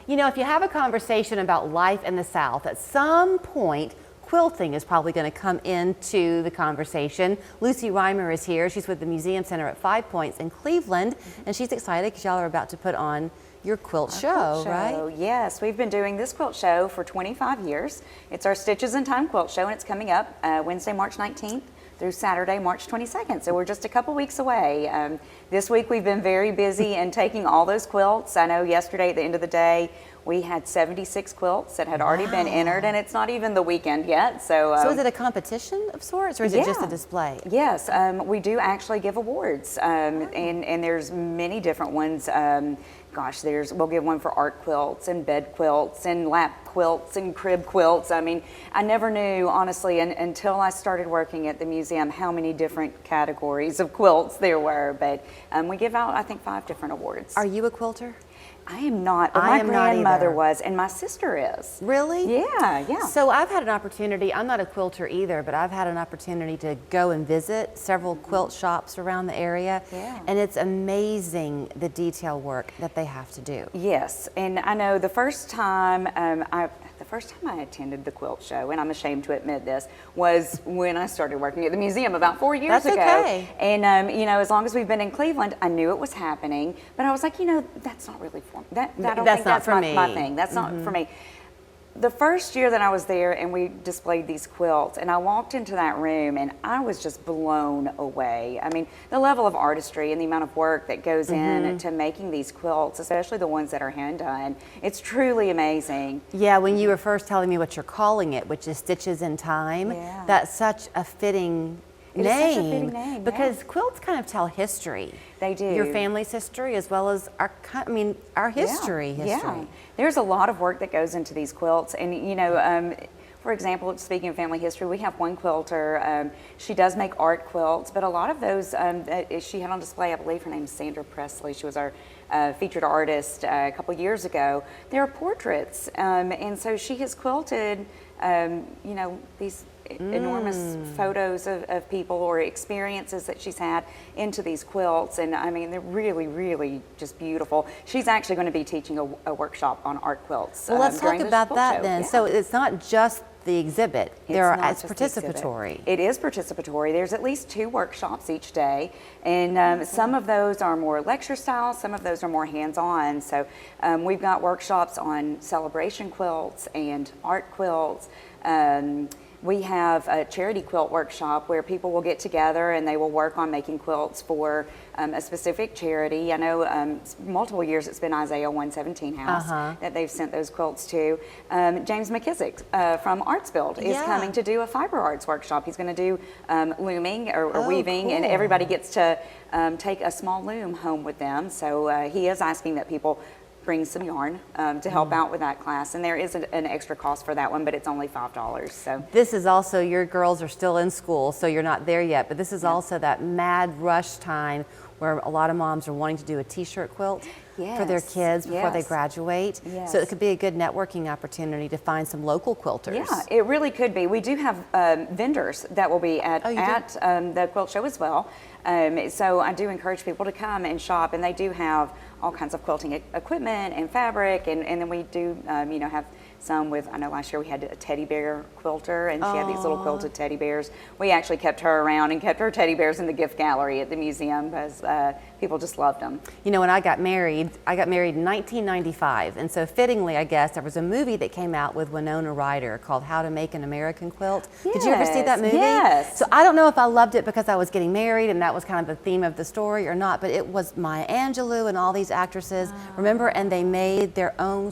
You know, if you have a conversation about life in the South, at some point, quilting is probably going to come into the conversation. Lucy Reimer is here. She's with the Museum Center at 5 Points in Cleveland, and she's excited because y'all are about to put on your quilt show, right? Yes, we've been doing this quilt show for 25 years. It's our Stitches in Time quilt show, and it's coming up Wednesday, March 19th through Saturday, March 22nd. So we're just a couple weeks away. This week we've been very busy and taking all those quilts. I know yesterday at the end of the day, we had 76 quilts that had already been entered, and it's not even the weekend yet. So is it a competition of sorts, or is it just a display? Yes, we do actually give awards, and there's many different ones. Gosh, we'll give one for art quilts and bed quilts and lap quilts and crib quilts. I mean, I never knew, honestly, until I started working at the museum, how many different categories of quilts there were. But we give out, I think, 5 different awards. Are you a quilter? I am not, but my grandmother was, and my sister is. Really? Yeah. So I've had an opportunity, I'm not a quilter either, but I've had an opportunity to go and visit several quilt shops around the area. Yeah. And it's amazing the detail work that they have to do. Yes, and I know the first time I attended the quilt show, and I'm ashamed to admit this, was when I started working at the museum about 4 years ago. That's okay. And you know, as long as we've been in Cleveland, I knew it was happening, but I was like, you know, that's not really for me. I don't think that's my thing. That's not for me. The first year that I was there and we displayed these quilts, and I walked into that room and I was just blown away. I mean, the level of artistry and the amount of work that goes into making these quilts, especially the ones that are hand done, it's truly amazing. Yeah, when you were first telling me what you're calling it, which is Stitches in Time, that's such a fitting name, because quilts kind of tell history. They do. Your family's history as well as our history. Yeah. There's a lot of work that goes into these quilts, and you know, for example, speaking of family history, we have one quilter. She does make art quilts, but a lot of those she had on display, I believe her name's Sandra Presley. She was our featured artist a couple years ago. They're portraits, and so she has quilted, you know, these enormous photos of people or experiences that she's had into these quilts, and I mean, they're really, really just beautiful. She's actually going to be teaching a workshop on art quilts. Well, let's talk about that then. Yeah. So it's not just the exhibit. It's participatory. It is participatory. There's at least 2 workshops each day, and some of those are more lecture style, some of those are more hands-on. So we've got workshops on celebration quilts and art quilts. We have a charity quilt workshop where people will get together and they will work on making quilts for a specific charity. I know multiple years it's been Isaiah 117 House that they've sent those quilts to. James McKissick from Arts Build is coming to do a fiber arts workshop. He's going to do looming or weaving, and everybody gets to take a small loom home with them. So he is asking that people bring some yarn to help out with that class, and there is an extra cost for that one, but it's only $5. So this is also, your girls are still in school, so you're not there yet, but this is also that mad rush time where a lot of moms are wanting to do a t-shirt quilt for their kids before they graduate. So it could be a good networking opportunity to find some local quilters. Yeah, it really could be. We do have vendors that will be at the quilt show as well. So I do encourage people to come and shop, and they do have all kinds of quilting equipment and fabric, and then we do you know, have some with, I know last year we had a teddy bear quilter, and she had these little quilted teddy bears. We actually kept her around and kept her teddy bears in the gift gallery at the museum because people just loved them. You know, when I got married in 1995, and so fittingly, I guess, there was a movie that came out with Winona Ryder called How to Make an American Quilt. Did you ever see that movie? Yes. So I don't know if I loved it because I was getting married and that was kind of the theme of the story or not, but it was Maya Angelou and all these actresses, remember, and they made their own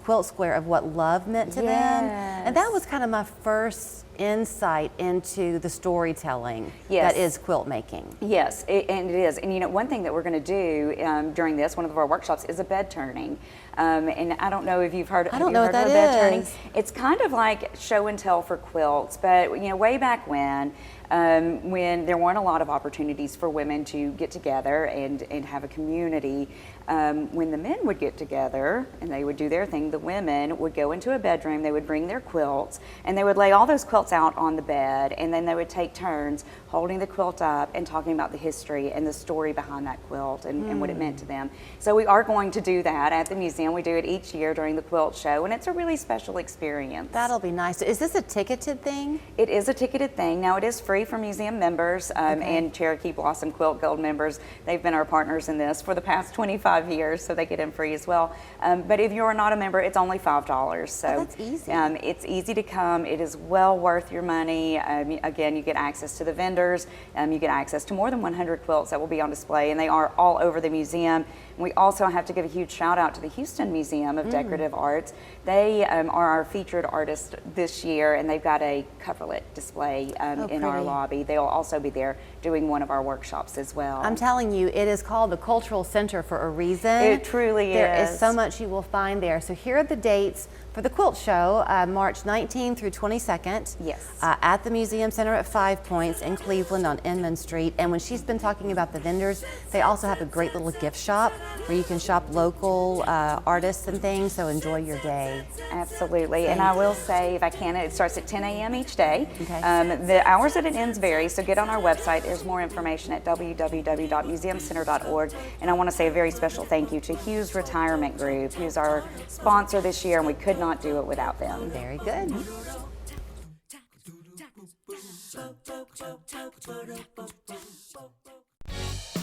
quilt square of what love meant to them. And that was kind of my first insight into the storytelling that is quilt making. Yes, and it is. And you know, one thing that we're going to do during this, one of our workshops, is a bed turning. And I don't know if you've heard, of bed turning. It's kind of like show and tell for quilts, but you know, way back when there weren't a lot of opportunities for women to get together and have a community, when the men would get together and they would do their thing, the women would go into a bedroom, they would bring their quilts, and they would lay all those quilts quilts out on the bed, and then they would take turns holding the quilt up and talking about the history and the story behind that quilt and what it meant to them. So we are going to do that at the museum. We do it each year during the Quilt Show, and it's a really special experience. That'll be nice. Is this a ticketed thing? It is a ticketed thing. Now, it is free for museum members and Cherokee Blossom Quilt Guild members. They've been our partners in this for the past 25 years, so they get in free as well. But if you're not a member, it's only $5. So that's easy. It's easy to come. It is well worth your money. Again, you get access to the vendors. You get access to more than 100 quilts that will be on display, and they are all over the museum. We also have to give a huge shout out to the Houston Museum of Decorative Arts. They are our featured artist this year, and they've got a coverlet display in our lobby. They'll also be there doing one of our workshops as well. I'm telling you, it is called the Cultural Center for a reason. It truly is. There is so much you will find there. So here are the dates for the Quilt Show, March 19th through 22nd. Yes. At the Museum Center at 5 Points in Cleveland on Inman Street. And when she's been talking about the vendors, they also have a great little gift shop where you can shop local artists and things, so enjoy your day. Absolutely. And I will say, if I can, it starts at 10 a.m. each day. Okay. The hours that it ends vary, so get on our website. There's more information at www.museumcenter.org. And I want to say a very special thank you to Hughes Retirement Group, who's our sponsor this year, and we could not do it without them. Very good.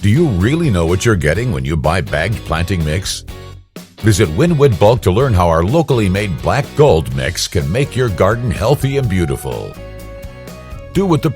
Do you really know what you're getting when you buy bagged planting mix? Visit Winwood Bulk to learn how our locally made black gold mix can make your garden healthy and beautiful. Do what the